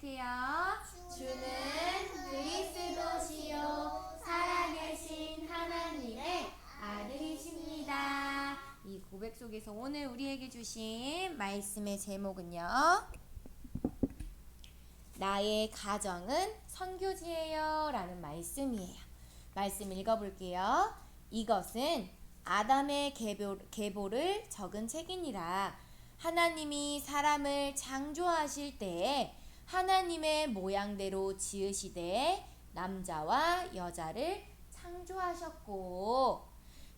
고백해요. 주는 그리스도시요 살아계신 하나님의 아들이십니다. 이 고백 속에서 오늘 우리에게 주신 말씀의 제목은요, 나의 가정은 선교지예요 라는 말씀이에요. 말씀 읽어볼게요. 이것은 아담의 계보를 적은 책이니라. 하나님이 사람을 창조하실 때에 하나님의 모양대로 지으시되 남자와 여자를 창조하셨고,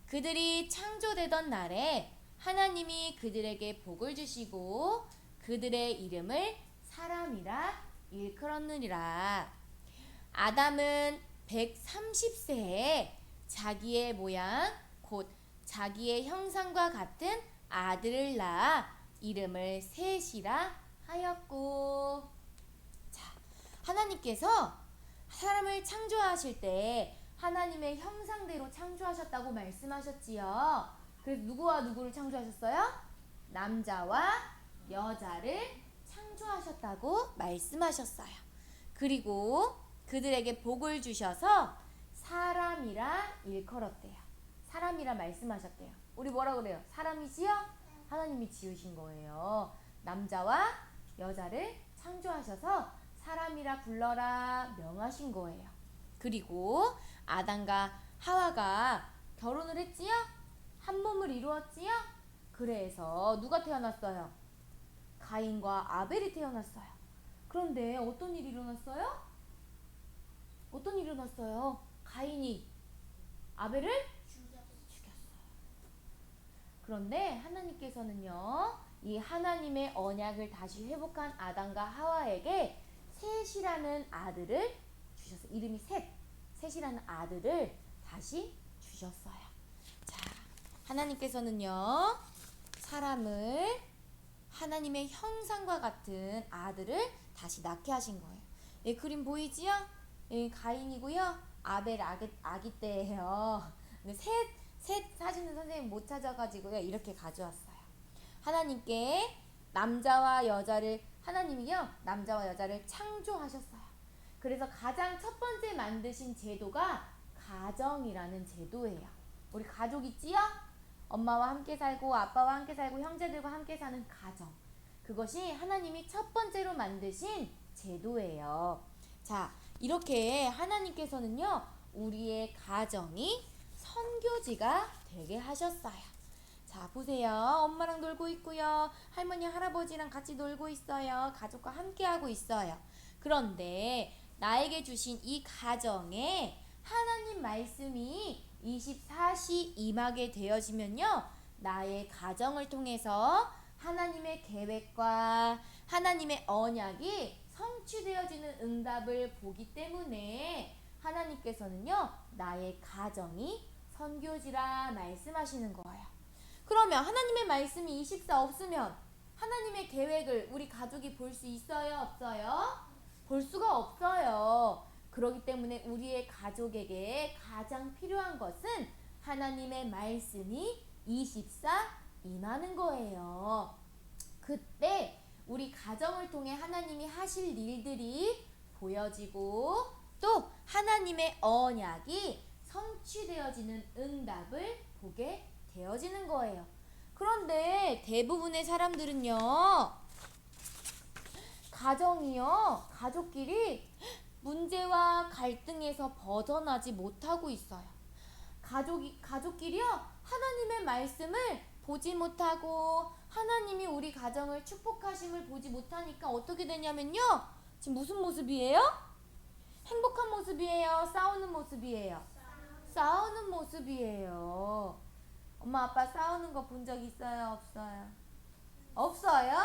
그들이 창조되던 날에 하나님이 그들에게 복을 주시고 그들의 이름을 사람이라 일컬었느니라. 아담은 130세에 자기의 모양 곧 자기의 형상과 같은 아들을 낳아 이름을 셋이라 하였고. 자, 하나님께서 사람을 창조하실 때 하나님의 형상대로 창조하셨다고 말씀하셨지요. 그래서 누구와 누구를 창조하셨어요? 남자와 여자를 창조하셨다고 말씀하셨어요. 그리고 그들에게 복을 주셔서 사람이라 일컬었대요. 사람이라 말씀하셨대요. 우리 뭐라 그래요? 사람이지요? 하나님이 지으신 거예요. 남자와 여자를 창조하셔서 사람이라 불러라 명하신 거예요. 그리고 아담과 하와가 결혼을 했지요? 한 몸을 이루었지요? 그래서 누가 태어났어요? 가인과 아벨이 태어났어요. 그런데 어떤 일이 일어났어요? 어떤 일이 일어났어요? 가인이 아벨을 죽였어요. 그런데 하나님께서는요, 이 하나님의 언약을 다시 회복한 아담과 하와에게 셋이라는 아들을 주셨어요. 이름이 셋이라는 아들을 다시 주셨어요. 자, 하나님께서는요, 사람을 하나님의 형상과 같은 아들을 다시 낳게 하신 거예요. 이 그림 보이지요? 가인이고요. 아벨 아기 때예요. 셋 사진은 선생님 못 찾아가지고요. 이렇게 가져왔어요. 하나님께 하나님이요, 남자와 여자를 창조하셨어요. 그래서 가장 첫 번째 만드신 제도가 가정이라는 제도예요. 우리 가족 있지요? 엄마와 함께 살고 아빠와 함께 살고 형제들과 함께 사는 가정. 그것이 하나님이 첫 번째로 만드신 제도예요. 자, 이렇게 하나님께서는요, 우리의 가정이 선교지가 되게 하셨어요. 자, 보세요. 엄마랑 놀고 있고요. 할머니, 할아버지랑 같이 놀고 있어요. 가족과 함께 하고 있어요. 그런데 나에게 주신 이 가정에 하나님 말씀이 24시 임하게 되어지면요, 나의 가정을 통해서 하나님의 계획과 하나님의 언약이 성취되어지는 응답을 보기 때문에 하나님께서는요, 나의 가정이 선교지라 말씀하시는 거예요. 그러면 하나님의 말씀이 24 없으면 하나님의 계획을 우리 가족이 볼 수 있어요? 없어요? 볼 수가 없어요. 그렇기 때문에 우리의 가족에게 가장 필요한 것은 하나님의 말씀이 24 임하는 거예요. 그때 우리 가정을 통해 하나님이 하실 일들이 보여지고 또 하나님의 언약이 성취되어지는 응답을 보게 되어지는 거예요. 그런데 대부분의 사람들은요, 가족끼리 문제와 갈등에서 벗어나지 못하고 있어요. 가족끼리요, 하나님의 말씀을 보지 못하고 하나님이 우리 가정을 축복하심을 보지 못하니까 어떻게 되냐면요, 지금 무슨 모습이에요? 행복한 모습이에요? 싸우는 모습이에요? 싸우는 모습이에요. 엄마 아빠 싸우는 거 본 적 있어요? 없어요? 없어요?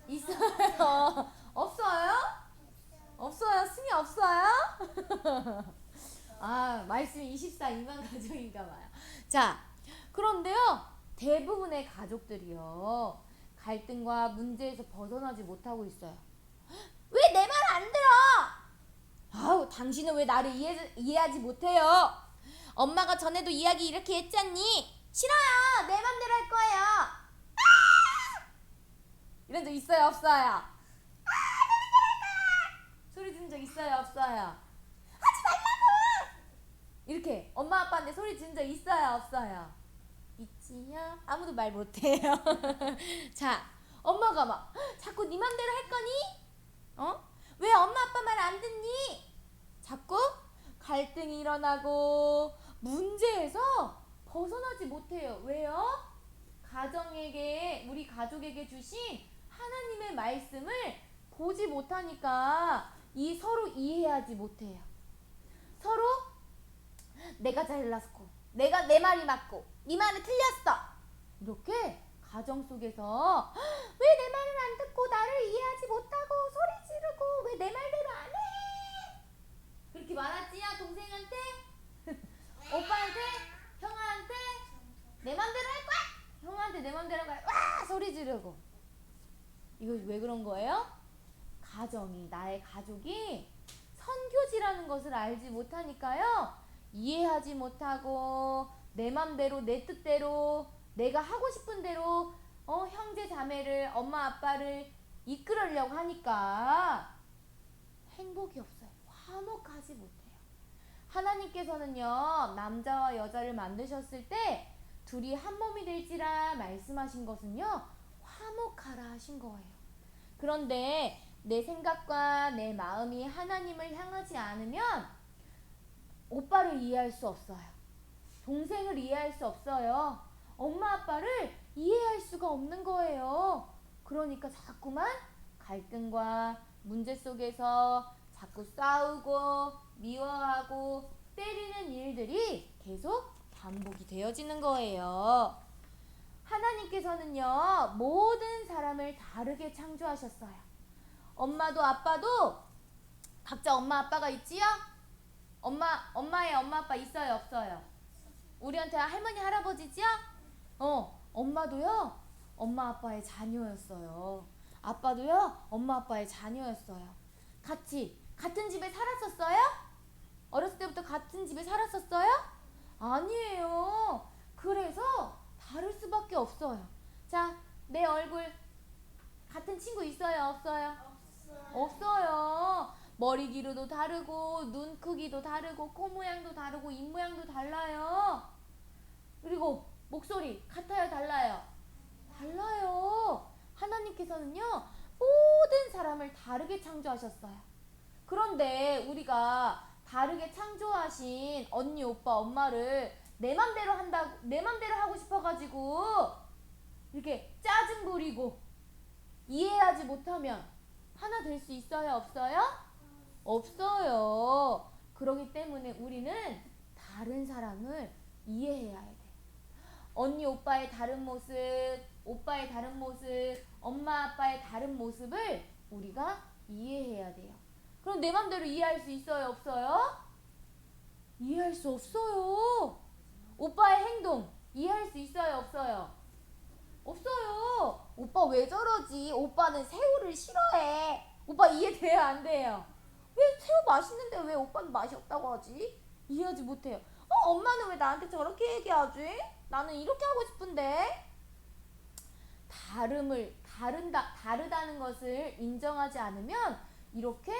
있어요. 없어요? 없어요? 승희 없어요? 아, 말씀이 24 인간 가정인가 봐요. 자, 그런데요, 대부분의 가족들이요, 갈등과 문제에서 벗어나지 못하고 있어요. 왜 내 말 안 들어? 아우, 당신은 왜 나를 이해하지 못해요? 엄마가 전에도 이야기 이렇게 했잖니? 싫어요. 내 맘대로 할 거예요. 이런 적 있어요? 없어요? 적 있어요, 없어요? 이렇게 엄마 아빠한테 소리 지른 적 있어요, 없어요? 있지요? 아무도 말 못해요. 자, 엄마가 막 자꾸 네 맘대로 할 거니? 어? 왜 엄마 아빠 말 안 듣니? 자꾸 갈등이 일어나고 문제에서 벗어나지 못해요. 왜요? 우리 가족에게 주신 하나님의 말씀을 보지 못하니까 서로 이해하지 못해요. 서로 내가 잘났고 내가 내 말이 맞고 네 말이 틀렸어. 이렇게 가정 속에서 왜 내 말을 안 듣고 나를 이해하지 못하고 소리 지르고 왜 내 말대로 안 해? 그렇게 말하지요, 동생한테? 오빠한테? 형아한테? 내 맘대로 할 거야? 형아한테 내 맘대로 할 거야? 와! 소리 지르고. 이거 왜 그런 거예요? 나의 가족이 선교지라는 것을 알지 못하니까요. 이해하지 못하고 내 맘대로 내 뜻대로 내가 하고 싶은 대로 형제 자매를 엄마 아빠를 이끌으려고 하니까 행복이 없어요. 화목하지 못해요. 하나님께서는요, 남자와 여자를 만드셨을 때 둘이 한 몸이 될지라 말씀하신 것은요, 화목하라 하신 거예요. 그런데 내 생각과 내 마음이 하나님을 향하지 않으면 오빠를 이해할 수 없어요. 동생을 이해할 수 없어요. 엄마 아빠를 이해할 수가 없는 거예요. 그러니까 자꾸만 갈등과 문제 속에서 자꾸 싸우고 미워하고 때리는 일들이 계속 반복이 되어지는 거예요. 하나님께서는요, 모든 사람을 다르게 창조하셨어요. 엄마도 아빠도 각자 엄마 아빠가 있지요? 엄마의 엄마 아빠 있어요, 없어요? 우리한테 할머니 할아버지지요? 엄마도요, 엄마 아빠의 자녀였어요. 아빠도요, 엄마 아빠의 자녀였어요. 같은 집에 살았었어요? 어렸을 때부터 같은 집에 살았었어요? 아니에요. 그래서 다를 수밖에 없어요. 자, 내 얼굴 같은 친구 있어요, 없어요? 없어요. 머리 길이도 다르고 눈 크기도 다르고 코 모양도 다르고 입 모양도 달라요. 그리고 목소리 같아요, 달라요? 달라요. 하나님께서는요, 모든 사람을 다르게 창조하셨어요. 그런데 우리가 다르게 창조하신 언니, 오빠, 엄마를 내 맘대로 하고 싶어가지고 이렇게 짜증 부리고 이해하지 못하면 하나 될 수 있어요, 없어요? 없어요. 그렇기 때문에 우리는 다른 사람을 이해해야 돼. 언니, 오빠의 다른 모습, 오빠의 다른 모습, 엄마, 아빠의 다른 모습을 우리가 이해해야 돼요. 그럼 내 맘대로 이해할 수 있어요, 없어요? 이해할 수 없어요. 오빠의 행동 이해할 수 있어요, 없어요? 없어요. 오빠 왜 저러지? 오빠는 새우를 싫어해. 오빠 이해돼요, 안 돼요? 왜 새우 맛있는데 왜 오빠는 맛이 없다고 하지? 이해하지 못해요. 엄마는 왜 나한테 저렇게 얘기하지? 나는 이렇게 하고 싶은데. 다르다는 것을 인정하지 않으면 이렇게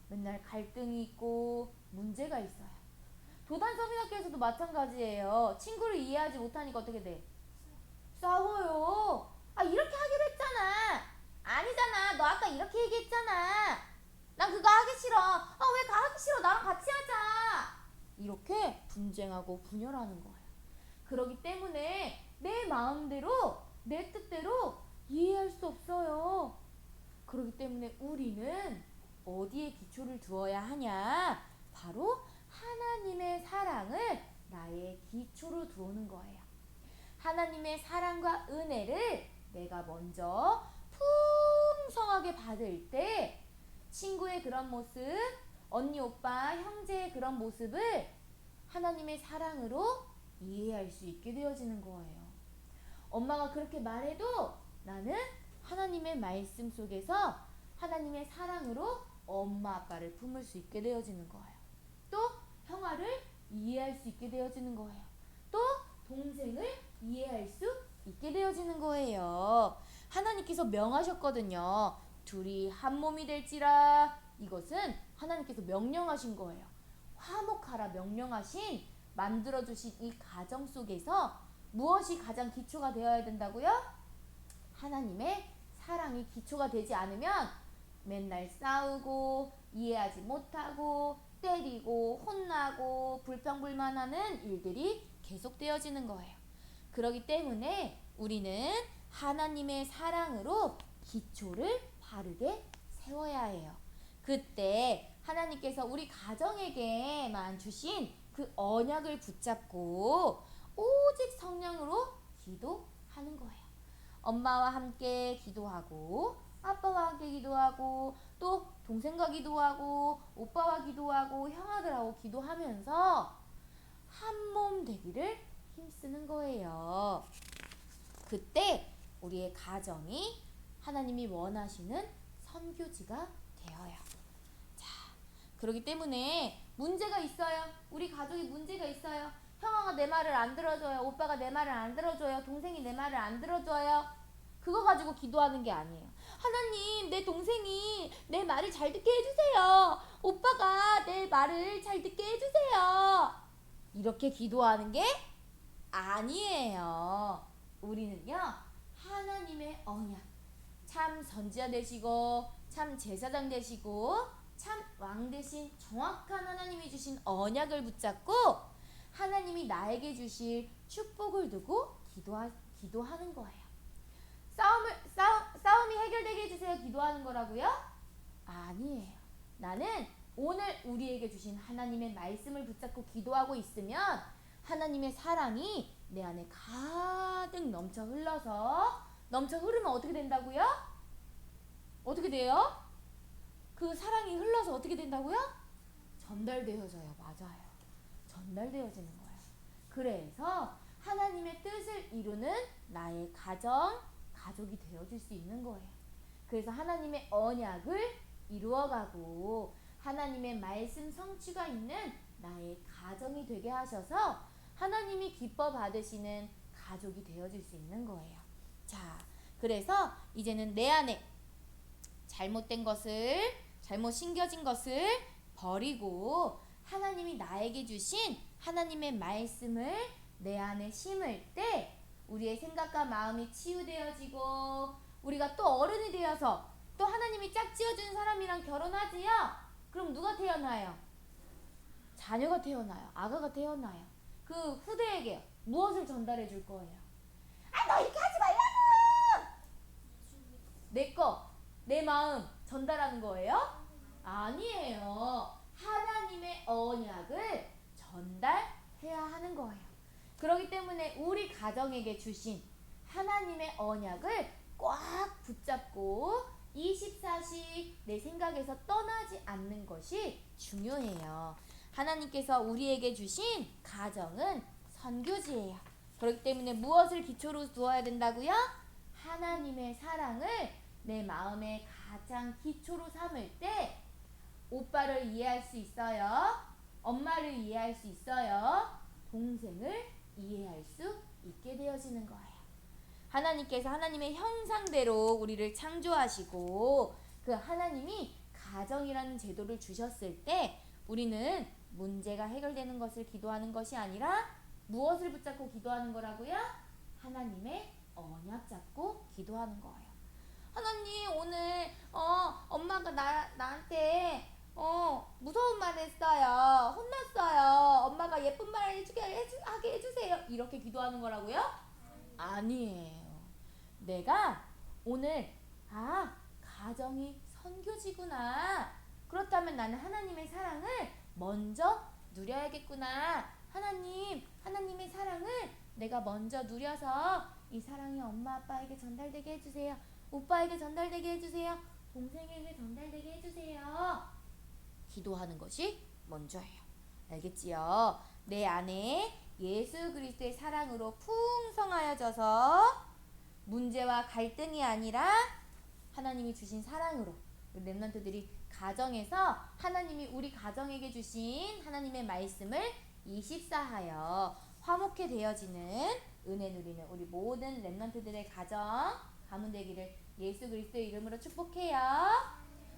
맨날 갈등이 있고 문제가 있어요. 도단서민학교에서도 마찬가지예요. 친구를 이해하지 못하니까 어떻게 돼? 싸워요. 이렇게 하기로 했잖아. 아니잖아. 너 아까 이렇게 얘기했잖아. 난 그거 하기 싫어. 왜 하기 싫어? 나랑 같이 하자. 이렇게 분쟁하고 분열하는 거예요. 그렇기 때문에 내 마음대로 내 뜻대로 이해할 수 없어요. 그렇기 때문에 우리는 어디에 기초를 두어야 하냐? 바로 하나님의 사랑을 나의 기초로 두는 거예요. 하나님의 사랑과 은혜를 내가 먼저 풍성하게 받을 때 친구의 그런 모습, 언니, 오빠, 형제의 그런 모습을 하나님의 사랑으로 이해할 수 있게 되어지는 거예요. 엄마가 그렇게 말해도 나는 하나님의 말씀 속에서 하나님의 사랑으로 엄마, 아빠를 품을 수 있게 되어지는 거예요. 또 형아를 이해할 수 있게 되어지는 거예요. 또 동생을 이해할 수 있게 되어지는 거예요. 하나님께서 명하셨거든요. 둘이 한 몸이 될지라 이것은 하나님께서 명령하신 거예요. 화목하라 명령하신 만들어주신 이 가정 속에서 무엇이 가장 기초가 되어야 된다고요? 하나님의 사랑이 기초가 되지 않으면 맨날 싸우고 이해하지 못하고 때리고 혼나고 불평불만하는 일들이 계속되어지는 거예요. 그렇기 때문에 우리는 하나님의 사랑으로 기초를 바르게 세워야 해요. 그때 하나님께서 우리 가정에게만 주신 그 언약을 붙잡고 오직 성령으로 기도하는 거예요. 엄마와 함께 기도하고 아빠와 함께 기도하고 또 동생과 기도하고 오빠와 기도하고 형아들하고 기도하면서 한 몸 되기를 힘쓰는 거예요. 그때 우리의 가정이 하나님이 원하시는 선교지가 되어요. 자, 그렇기 때문에 문제가 있어요. 우리 가족이 문제가 있어요. 형아가 내 말을 안 들어줘요. 오빠가 내 말을 안 들어줘요. 동생이 내 말을 안 들어줘요. 그거 가지고 기도하는 게 아니에요. 하나님, 내 동생이 내 말을 잘 듣게 해주세요. 오빠가 내 말을 잘 듣게 해주세요. 이렇게 기도하는 게 아니에요. 우리는요, 하나님의 언약, 참 선지자 되시고 참 제사장 되시고 참 왕 대신 정확한 하나님이 주신 언약을 붙잡고 하나님이 나에게 주실 축복을 두고 기도하는 거예요. 싸움이 해결되게 해주세요 기도하는 거라고요? 아니에요. 나는 오늘 우리에게 주신 하나님의 말씀을 붙잡고 기도하고 있으면 하나님의 사랑이 내 안에 가득 넘쳐 흐르면 어떻게 된다고요? 어떻게 돼요? 그 사랑이 흘러서 어떻게 된다고요? 전달되어져요. 맞아요. 전달되어지는 거예요. 그래서 하나님의 뜻을 이루는 나의 가족이 되어줄 수 있는 거예요. 그래서 하나님의 언약을 이루어가고 하나님의 말씀 성취가 있는 나의 가정이 되게 하셔서 하나님이 기뻐 받으시는 가족이 되어줄 수 있는 거예요. 자, 그래서 이제는 내 안에 잘못 심겨진 것을 버리고 하나님이 나에게 주신 하나님의 말씀을 내 안에 심을 때 우리의 생각과 마음이 치유되어지고 우리가 또 어른이 되어서 또 하나님이 짝지어준 사람이랑 결혼하지요? 그럼 누가 태어나요? 자녀가 태어나요. 아가가 태어나요. 그 후대에게 무엇을 전달해 줄 거예요? 아, 너 이렇게 하지 말라고! 내 마음 전달하는 거예요? 아니에요. 하나님의 언약을 전달해야 하는 거예요. 그렇기 때문에 우리 가정에게 주신 하나님의 언약을 꽉 붙잡고 24시 내 생각에서 떠나지 않는 것이 중요해요. 하나님께서 우리에게 주신 가정은 선교지예요. 그렇기 때문에 무엇을 기초로 두어야 된다고요? 하나님의 사랑을 내 마음의 가장 기초로 삼을 때 오빠를 이해할 수 있어요. 엄마를 이해할 수 있어요. 동생을 이해할 수 있게 되어지는 거예요. 하나님께서 하나님의 형상대로 우리를 창조하시고 그 하나님이 가정이라는 제도를 주셨을 때 우리는 문제가 해결되는 것을 기도하는 것이 아니라 무엇을 붙잡고 기도하는 거라고요? 하나님의 언약 잡고 기도하는 거예요. 하나님, 오늘 엄마가 나한테 무서운 말 했어요. 혼났어요. 엄마가 예쁜 말 하게 해주세요. 이렇게 기도하는 거라고요? 아니에요. 내가 오늘 가정이 선교지구나. 그렇다면 나는 하나님의 사랑을 먼저 누려야겠구나. 하나님의 사랑을 내가 먼저 누려서 이 사랑이 엄마 아빠에게 전달되게 해주세요. 오빠에게 전달되게 해주세요. 동생에게 전달되게 해주세요. 기도하는 것이 먼저예요. 알겠지요? 내 안에 예수 그리스도의 사랑으로 풍성하여져서 문제와 갈등이 아니라 하나님이 주신 사랑으로 렘넌트들이 가정에서 하나님이 우리 가정에게 주신 하나님의 말씀을 24하여 화목해 되어지는 은혜 누리는 우리 모든 렘넌트들의 가정 가문 되기를 예수 그리스도의 이름으로 축복해요.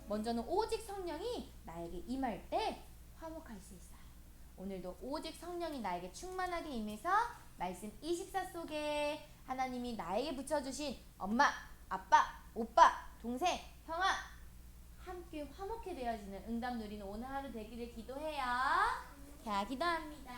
먼저는 오직 성령이 나에게 임할 때 화목할 수 있어요. 오늘도 오직 성령이 나에게 충만하게 임해서 말씀 24 속에 하나님이 나에게 붙여주신 엄마, 아빠, 오빠, 동생, 형아 함께 화목해 되어지는 응답 누리는 오늘 하루 되기를 기도해요. 자, 기도합니다.